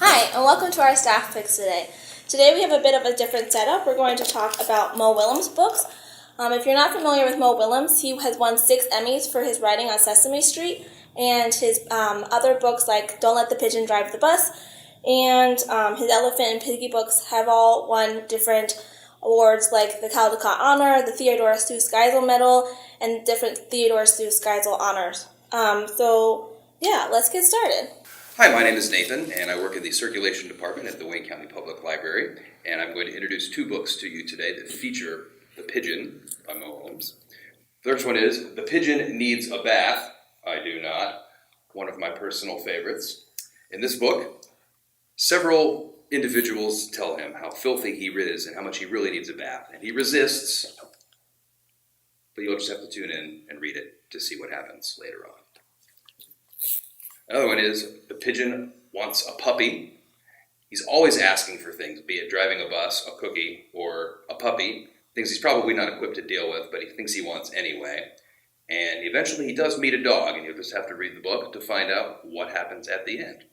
Hi, and welcome to our staff picks today. Today we have a bit of a different setup. We're going to talk about Mo Willems' books. If you're not familiar with Mo Willems, he has won 6 Emmys for his writing on Sesame Street, and his other books like Don't Let the Pigeon Drive the Bus and his Elephant and Piggy books have all won different awards like the Caldecott Honor, the Theodore Seuss Geisel Medal, and different Theodore Seuss Geisel honors. Let's get started. Hi, my name is Nathan, and I work in the Circulation Department at the Wayne County Public Library, and I'm going to introduce 2 books to you today that feature The Pigeon by Mo Willems. The first one is The Pigeon Needs a Bath. I do not. One of my personal favorites. In this book, several individuals tell him how filthy he is and how much he really needs a bath, and he resists, but you'll just have to tune in and read it to see what happens later on. Another one is The Pigeon Wants a Puppy. He's always asking for things, be it driving a bus, a cookie, or a puppy, things he's probably not equipped to deal with, but he thinks he wants anyway. And eventually he does meet a dog, and you'll just have to read the book to find out what happens at the end.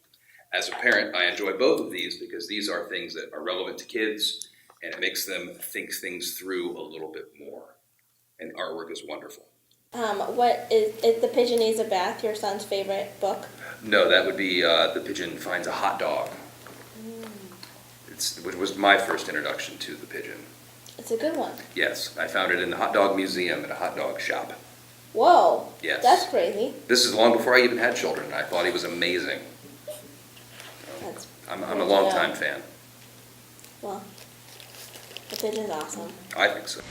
As a parent, I enjoy both of these because these are things that are relevant to kids, and it makes them think things through a little bit more. And artwork is wonderful. What is The Pigeon Needs a Bath your son's favorite book? No, that would be The Pigeon Finds a Hot Dog. Which was my first introduction to the pigeon. It's a good one. Yes, I found it in the hot dog museum at a hot dog shop. Whoa. Yes. That's crazy. This is long before I even had children, and I thought he was amazing. I'm a long-time fan. Well, the pigeon's awesome. I think so.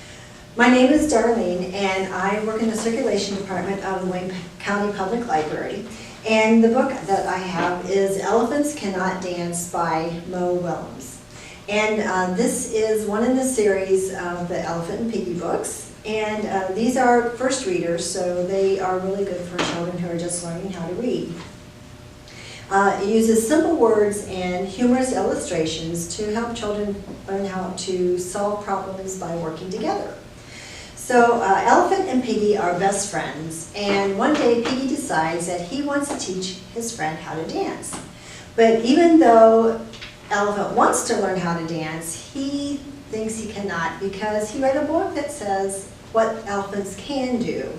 My name is Darlene, and I work in the Circulation Department of the Wayne County Public Library. And the book that I have is Elephants Cannot Dance by Mo Willems. And this is one in the series of the Elephant and Piggy books. And these are first readers, so they are really good for children who are just learning how to read. It uses simple words and humorous illustrations to help children learn how to solve problems by working together. So Elephant and Piggy are best friends, and one day Piggy decides that he wants to teach his friend how to dance. But even though Elephant wants to learn how to dance, he thinks he cannot because he read a book that says what elephants can do.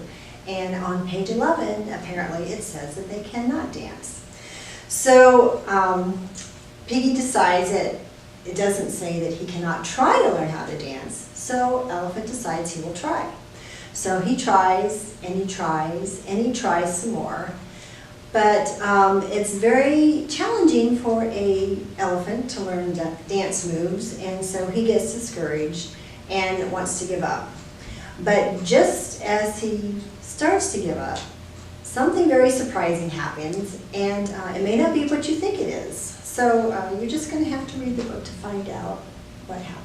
And on page 11, apparently, it says that they cannot dance. So Piggy decides that it doesn't say that he cannot try to learn how to dance. So Elephant decides he will try. So he tries, and he tries, and he tries some more. But it's very challenging for an elephant to learn dance moves, and so he gets discouraged and wants to give up. But just as he starts to give up, something very surprising happens, and it may not be what you think it is. So you're just going to have to read the book to find out what happens.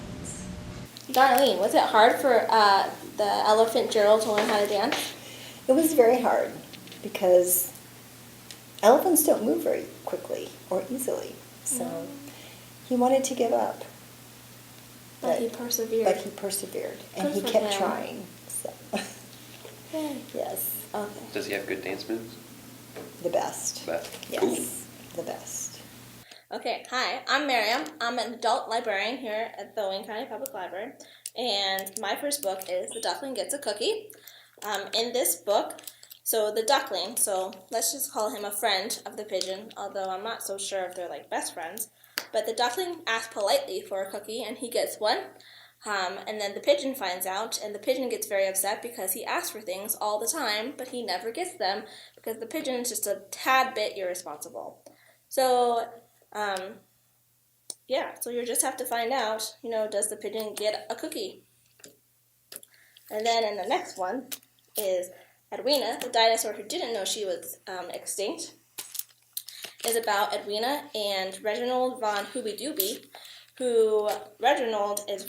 Darlene, was it hard for the elephant Gerald to learn how to dance? It was very hard because elephants don't move very quickly or easily. So he wanted to give up. But he persevered. And Good he for kept him. trying. So. Yay. Yes, Okay. Does he have good dance moves? the best. Yes, Cool. the best. Okay, hi, I'm Miriam. I'm an adult librarian here at the Wayne County Public Library, and my first book is The Duckling Gets a Cookie. In this book, so the duckling, so let's just call him a friend of the pigeon, although I'm not so sure if they're like best friends, but the duckling asks politely for a cookie, and he gets one, and then the pigeon finds out, and the pigeon gets very upset because he asks for things all the time, but he never gets them because the pigeon is just a tad bit irresponsible. So so you just have to find out, does the pigeon get a cookie? And then in the next one is Edwina, the dinosaur who didn't know she was extinct, is about Edwina and Reginald von Hooby-Dooby, who Reginald is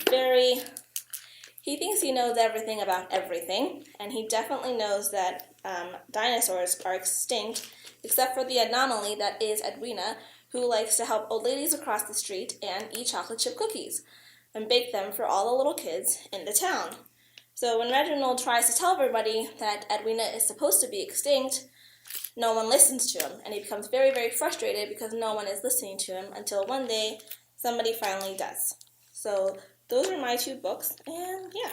he thinks he knows everything about everything, and he definitely knows that dinosaurs are extinct, except for the anomaly that is Edwina, who likes to help old ladies across the street and eat chocolate chip cookies and bake them for all the little kids in the town. So when Reginald tries to tell everybody that Edwina is supposed to be extinct, no one listens to him, and he becomes very, very frustrated because no one is listening to him until one day somebody finally does. So those are my 2 books, and yeah.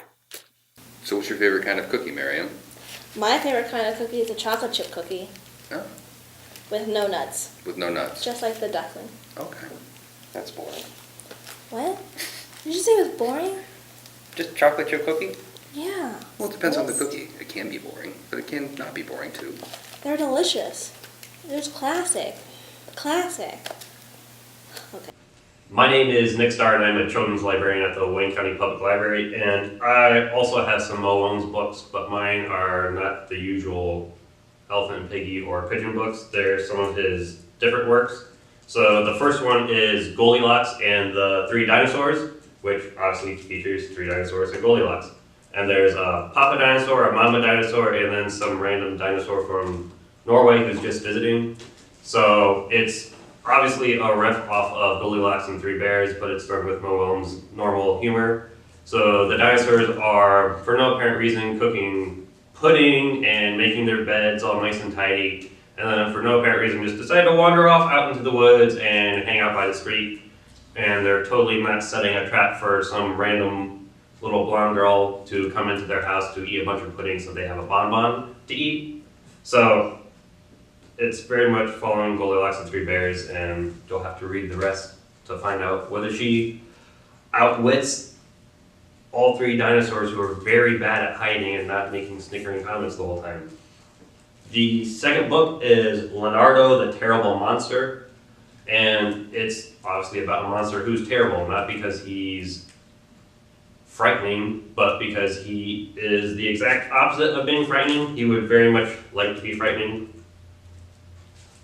So what's your favorite kind of cookie, Mariam? My favorite kind of cookie is a chocolate chip cookie Oh, with no nuts, with no nuts. just like the duckling. Okay. That's boring. What? Did you say it was boring? Just chocolate chip cookie? Yeah. Well, it depends on the cookie. It can be boring, but it can not be boring too. They're delicious. There's classic. Classic. Okay. My name is Nick Starr, and I'm a children's librarian at the Wayne County Public Library, and I also have some Mo Willems books, but mine are not the usual Elephant and Piggy or Pigeon books. They're some of his different works. So the first one is Goldilocks and the 3 Dinosaurs, which obviously features 3 dinosaurs and Goldilocks. And there's a Papa Dinosaur, a Mama Dinosaur, and then some random dinosaur from Norway who's just visiting. So it's obviously a riff off of Goldilocks and 3 Bears, but it's done with Mo Willems' normal humor. So the dinosaurs are, for no apparent reason, cooking pudding and making their beds all nice and tidy. And then for no apparent reason, just decide to wander off out into the woods and hang out by the street. And they're totally not setting a trap for some random little blonde girl to come into their house to eat a bunch of pudding so they have a bonbon to eat. So it's very much following Goldilocks and 3 Bears, and you'll have to read the rest to find out whether she outwits all 3 dinosaurs who are very bad at hiding and not making snickering comments the whole time. The second book is Leonardo the Terrible Monster, and it's obviously about a monster who's terrible, not because he's frightening, but because he is the exact opposite of being frightening. He would very much like to be frightening,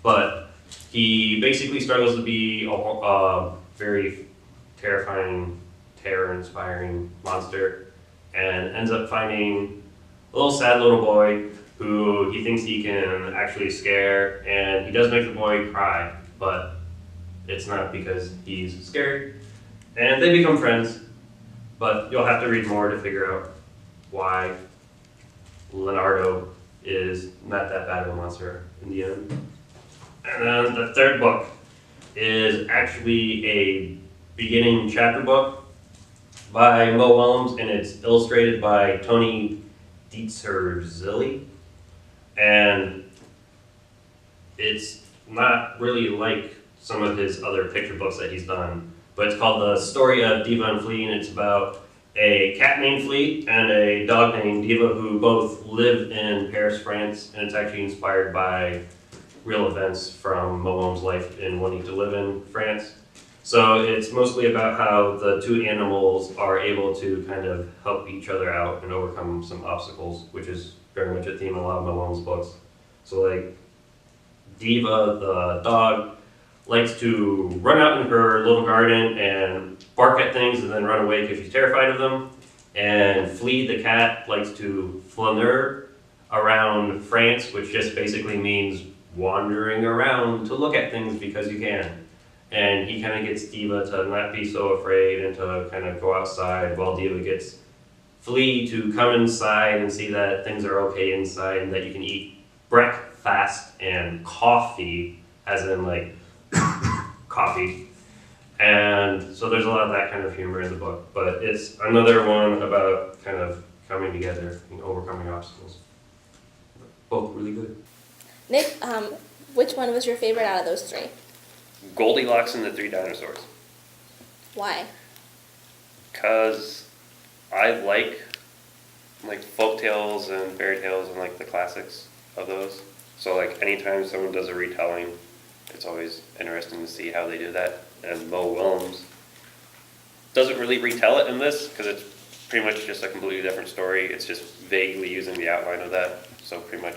but he basically struggles to be a very terrifying, terror-inspiring monster, and ends up finding a little sad little boy who he thinks he can actually scare, and he does make the boy cry, but it's not because he's scared. And they become friends, but you'll have to read more to figure out why Leonardo is not that bad of a monster in the end. And then the third book is actually a beginning chapter book by Mo Willems, and it's illustrated by Tony Dietzherzilli. And it's not really like some of his other picture books that he's done, but it's called The Story of Diva and Flea, and it's about a cat named Flea and a dog named Diva who both live in Paris, France, and it's actually inspired by real events from Mo Willems' life in wanting to live in France. So it's mostly about how the 2 animals are able to kind of help each other out and overcome some obstacles, which is very much a theme in a lot of Mo Willems' books. So like Diva, the dog, likes to run out in her little garden and bark at things and then run away because she's terrified of them. And Flea, the cat, likes to flaneur around France, which just basically means wandering around to look at things because you can. And he kind of gets Diva to not be so afraid and to kind of go outside, while Diva gets Flea to come inside and see that things are okay inside and that you can eat breakfast and coffee, as in like coffee. And so there's a lot of that kind of humor in the book, but it's another one about kind of coming together and overcoming obstacles. Both really good. Nick, which one was your favorite out of those 3? Goldilocks and the 3 Dinosaurs. Why? Because I like folk tales and fairy tales and like the classics of those. So like anytime someone does a retelling, it's always interesting to see how they do that. And Mo Willems doesn't really retell it in this because it's pretty much just a completely different story. It's just vaguely using the outline of that. So pretty much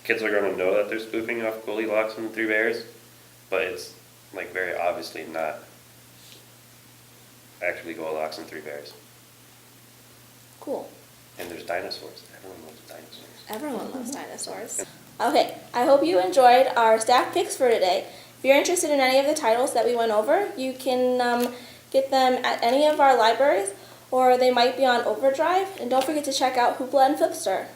kids are going to know that they're spoofing off Goldilocks and the 3 Bears, but it's like very obviously not actually Goldilocks and 3 Bears. Cool. And there's dinosaurs. Everyone loves dinosaurs. Everyone loves dinosaurs. Okay, I hope you enjoyed our staff picks for today. If you're interested in any of the titles that we went over, you can get them at any of our libraries, or they might be on Overdrive. And don't forget to check out Hoopla and Flipster.